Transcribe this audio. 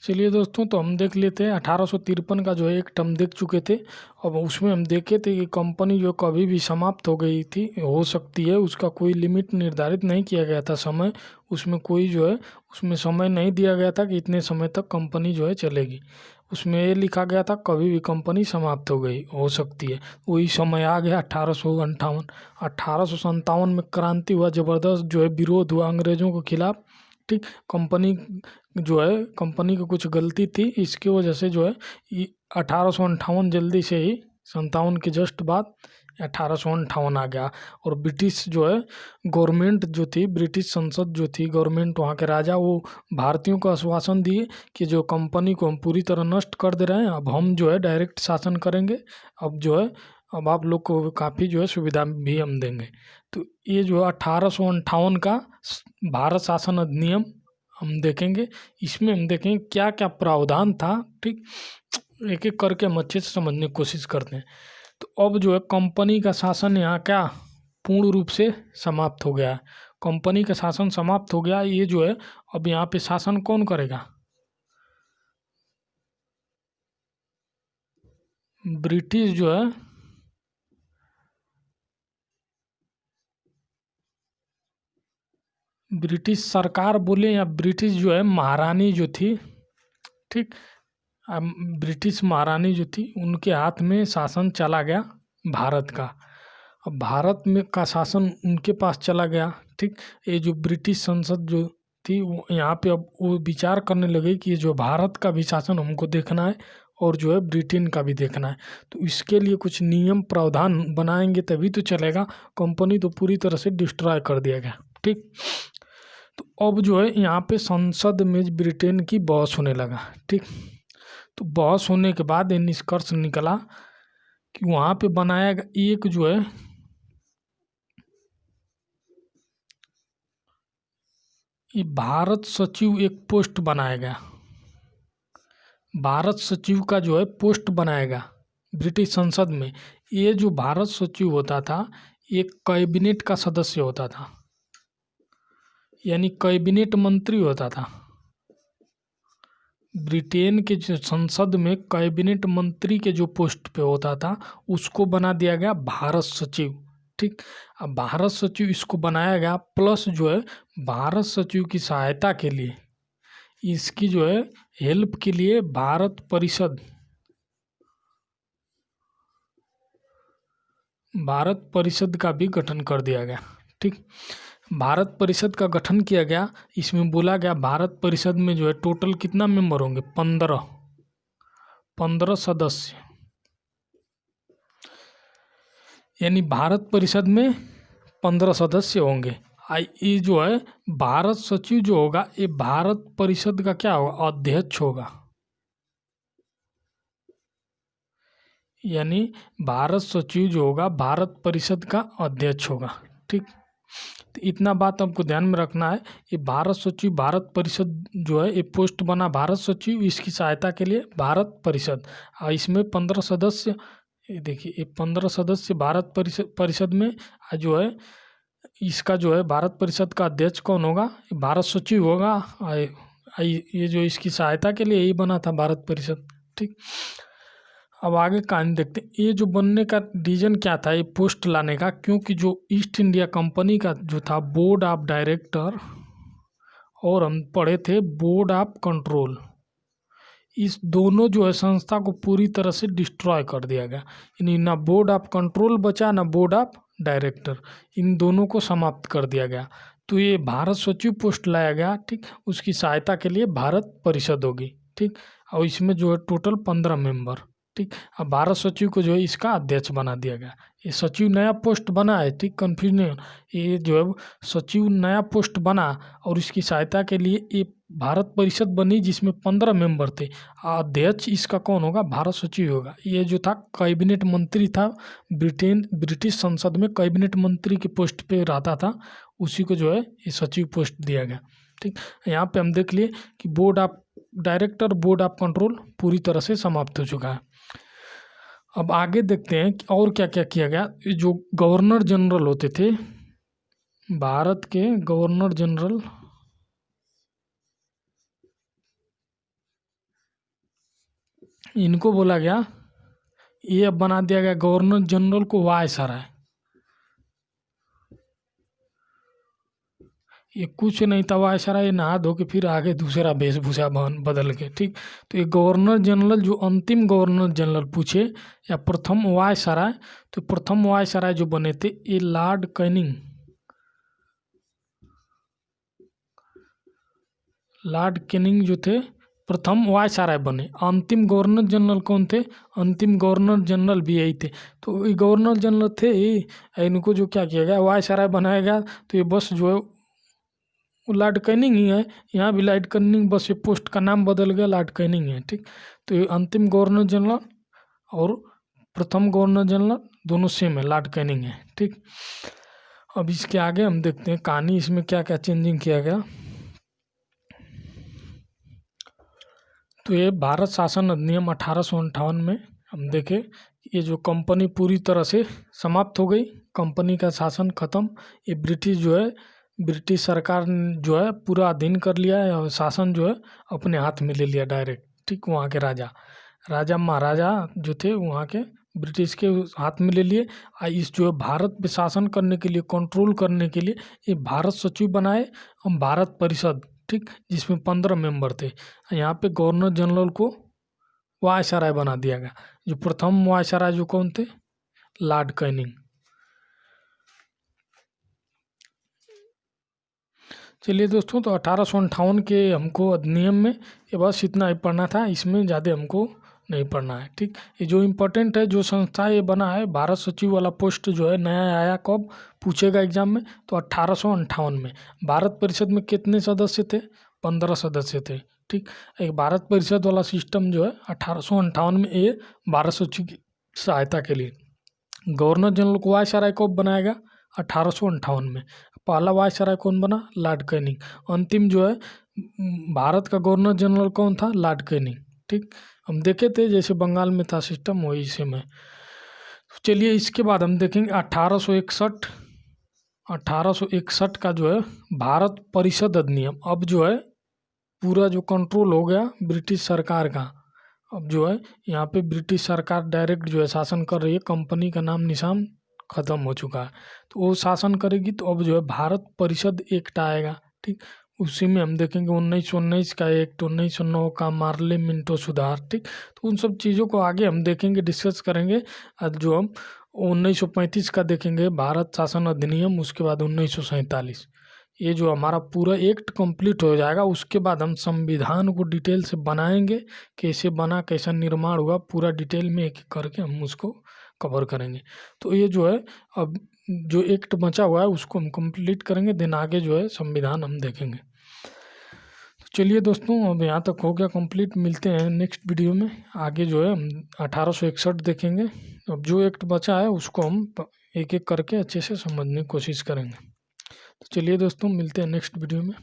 चलिए दोस्तों, तो हम देख लेते हैं 1853 का जो है एक टर्म देख चुके थे। अब उसमें हम देखे थे कि कंपनी जो कभी भी समाप्त हो गई थी, हो सकती है, उसका कोई लिमिट निर्धारित नहीं किया गया था समय। उसमें कोई जो है उसमें समय नहीं दिया गया था कि इतने समय तक कंपनी जो है चलेगी। उसमें ये लिखा गया था कभी भी कंपनी समाप्त हो गई हो सकती है। वही समय आ गया 1858। 1857 में क्रांति हुआ, ज़बरदस्त जो है विरोध हुआ अंग्रेज़ों के खिलाफ। ठीक, कंपनी जो है कंपनी की कुछ गलती थी, इसकी वजह से जो है 1858 जल्दी से ही 57 के जस्ट बाद 1858 आ गया। और ब्रिटिश जो है गवर्नमेंट जो थी, ब्रिटिश संसद जो थी, गवर्नमेंट वहाँ के राजा, वो भारतीयों को आश्वासन दिए कि जो कंपनी को हम पूरी तरह नष्ट कर दे रहे हैं, अब हम जो है डायरेक्ट शासन करेंगे। अब जो है अब आप लोग को काफ़ी जो है सुविधा भी हम देंगे। तो ये जो है 1858 का भारत शासन अधिनियम हम देखेंगे। इसमें हम देखेंगे क्या क्या प्रावधान था। ठीक, एक एक करके हम अच्छे से समझने की कोशिश करते हैं। तो अब जो है कंपनी का शासन यहाँ क्या पूर्ण रूप से समाप्त हो गया है। कंपनी का शासन समाप्त हो गया। ये जो है अब यहाँ पे शासन कौन करेगा? ब्रिटिश जो है ब्रिटिश सरकार बोले या ब्रिटिश जो है महारानी जो थी। ठीक, अब ब्रिटिश महारानी जो थी उनके हाथ में शासन चला गया भारत का। अब भारत में का शासन उनके पास चला गया। ठीक, ये जो ब्रिटिश संसद जो थी वो यहाँ पे अब वो विचार करने लगे कि ये जो भारत का भी शासन हमको देखना है और जो है ब्रिटेन का भी देखना है। तो इसके लिए कुछ नियम प्रावधान बनाएंगे तभी तो चलेगा। कंपनी तो पूरी तरह से डिस्ट्रॉय कर दिया गया। ठीक, तो अब जो है यहाँ पे संसद में ब्रिटेन की बहस होने लगा। ठीक, तो बहस होने के बाद ये निष्कर्ष निकला कि वहाँ पे बनाया एक जो है ये भारत सचिव एक पोस्ट बनाया गया। भारत सचिव का जो है पोस्ट बनाया गया ब्रिटिश संसद में। ये जो भारत सचिव होता था एक कैबिनेट का सदस्य होता था, यानी कैबिनेट मंत्री होता था। ब्रिटेन के जो संसद में कैबिनेट मंत्री के जो पोस्ट पे होता था उसको बना दिया गया भारत सचिव। ठीक, अब भारत सचिव इसको बनाया गया, प्लस जो है भारत सचिव की सहायता के लिए, इसकी जो है हेल्प के लिए भारत परिषद का भी गठन कर दिया गया। ठीक, भारत परिषद का गठन किया गया। इसमें बोला गया भारत परिषद में जो है टोटल कितना मेंबर होंगे? 15 सदस्य, यानी भारत परिषद में 15 सदस्य होंगे। ये जो है भारत सचिव जो होगा ये भारत परिषद का क्या होगा? अध्यक्ष होगा। यानी भारत सचिव जो होगा भारत परिषद का अध्यक्ष होगा। ठीक, तो इतना बात आपको ध्यान में रखना है। ये भारत सचिव भारत परिषद जो है ये पोस्ट बना भारत सचिव, इसकी सहायता के लिए भारत परिषद। और इसमें 15 सदस्य, ये देखिए ये 15 सदस्य भारत परिषद में जो है इसका जो है भारत परिषद का अध्यक्ष कौन होगा? भारत सचिव होगा। ये जो इसकी सहायता के लिए यही बना था भारत परिषद। ठीक, अब आगे कहानी देखते हैं। ये जो बनने का रीजन क्या था ये पोस्ट लाने का? क्योंकि जो ईस्ट इंडिया कंपनी का जो था बोर्ड ऑफ डायरेक्टर, और हम पढ़े थे बोर्ड ऑफ कंट्रोल, इस दोनों जो है संस्था को पूरी तरह से डिस्ट्रॉय कर दिया गया। यानी ना बोर्ड ऑफ कंट्रोल बचा ना बोर्ड ऑफ डायरेक्टर, इन दोनों को समाप्त कर दिया गया। तो ये भारत सचिव पोस्ट लाया गया। ठीक, उसकी सहायता के लिए भारत परिषद होगी। ठीक, और इसमें जो है टोटल 15 मेंबर। ठीक, अब भारत सचिव को जो है इसका अध्यक्ष बना दिया गया। ये सचिव नया पोस्ट बना है। ठीक, कन्फ्यूज नहीं होना। ये जो है सचिव नया पोस्ट बना और इसकी सहायता के लिए ये भारत परिषद बनी जिसमें 15 मेंबर थे। अध्यक्ष इसका कौन होगा? भारत सचिव होगा। ये जो था कैबिनेट मंत्री था, ब्रिटिश संसद में कैबिनेट मंत्री के पोस्ट पे रहता था, उसी को जो है ये सचिव पोस्ट दिया गया। ठीक, यहाँ पे हम देख लिए कि board of director board of control पूरी तरह से समाप्त हो चुका है। अब आगे देखते हैं कि और क्या क्या किया गया। जो गवर्नर जनरल होते थे, भारत के गवर्नर जनरल इनको बोला गया, ये अब बना दिया गया गवर्नर जनरल को वायसराय। ये कुछ नहीं था, वायसराय ये नहा धो के फिर आगे दूसरा वेशभूषा बदल के, ठीक। तो ये गवर्नर जनरल जो अंतिम गवर्नर जनरल पूछे या प्रथम वायसराय, तो प्रथम वायसराय जो बने थे ये लॉर्ड कैनिंग, लॉर्ड कैनिंग जो थे प्रथम वायसराय बने। अंतिम गवर्नर जनरल कौन थे? अंतिम गवर्नर जनरल भी यही थे। तो ये गवर्नर जनरल थे ही, इनको जो क्या किया गया वायसराय बनाया गया। तो ये बस जो है लॉर्ड कैनिंग ही है, यहाँ भी लॉर्ड कैनिंग, बस ये पोस्ट का नाम बदल गया, लॉर्ड कैनिंग है, ठीक। तो ये अंतिम गवर्नर जनरल और प्रथम गवर्नर जनरल दोनों सेम है, लॉर्ड कैनिंग है, ठीक। अब इसके आगे हम देखते हैं कहानी, इसमें क्या क्या चेंजिंग किया गया। तो ये भारत शासन अधिनियम 1858 में हम देखें, ये जो कंपनी पूरी तरह से समाप्त हो गई, कंपनी का शासन खत्म। ये ब्रिटिश जो है, ब्रिटिश सरकार जो है पूरा अधीन कर लिया है और शासन जो है अपने हाथ में ले लिया डायरेक्ट, ठीक। वहाँ के राजा महाराजा जो थे वहाँ के ब्रिटिश के हाथ में ले लिए। इस जो है भारत पे शासन करने के लिए, कंट्रोल करने के लिए ये भारत सचिव बनाए और भारत परिषद, ठीक, जिसमें 15 मेंबर थे। यहाँ पे गवर्नर जनरल को वायसराय बना दिया गया। जो प्रथम वायसराय जो कौन थे? Lord Canning. चलिए दोस्तों, तो 1858 के हमको अधिनियम में ये बस इतना ही पढ़ना था, इसमें ज़्यादा हमको नहीं पढ़ना है, ठीक। ये जो इम्पोर्टेंट है, जो संस्था ये बना है, भारत सचिव वाला पोस्ट जो है नया आया, कब पूछेगा एग्जाम में? तो 1858 में। भारत परिषद में कितने सदस्य थे? 15 सदस्य थे, ठीक। एक भारत परिषद वाला सिस्टम जो है 1858 में ये भारत सचिव की सहायता के लिए। गवर्नर जनरल को वायसराय कब बनाया गया? 1858 में। पहला वायसराय कौन बना? Lord Canning. अंतिम जो है भारत का गवर्नर जनरल कौन था? लॉर्ड कैनिंग, ठीक। हम देखे थे जैसे बंगाल में था सिस्टम, वही सेम है। चलिए इसके बाद हम देखेंगे 1861 का जो है भारत परिषद अधिनियम। अब जो है पूरा जो कंट्रोल हो गया ब्रिटिश सरकार का। अब जो है यहाँ पे ब्रिटिश सरकार डायरेक्ट जो है शासन कर रही है, कंपनी का नाम निशान खत्म हो चुका है, तो वो शासन करेगी। तो अब जो है भारत परिषद एक्ट आएगा, ठीक। उसी में हम देखेंगे 1919 का एक्ट, 1909 का मार्ले मिंटो सुधार, ठीक। तो उन सब चीज़ों को आगे हम देखेंगे, डिस्कस करेंगे। आज जो हम 1935 का देखेंगे भारत शासन अधिनियम, उसके बाद 1947। ये जो हमारा पूरा एक्ट कंप्लीट हो जाएगा, उसके बाद हम संविधान को डिटेल से बनाएंगे, कैसे बना, कैसा निर्माण हुआ, पूरा डिटेल में एक करके हम उसको कवर करेंगे। तो ये जो है अब जो एक्ट बचा हुआ है उसको हम कंप्लीट करेंगे, देन आगे जो है संविधान हम देखेंगे। तो चलिए दोस्तों, अब यहाँ तक हो गया कंप्लीट। मिलते हैं नेक्स्ट वीडियो में। आगे जो है हम 1861 देखेंगे। अब जो एक्ट बचा है उसको हम एक एक करके अच्छे से समझने की कोशिश करेंगे। तो चलिए दोस्तों, मिलते हैं नेक्स्ट वीडियो में।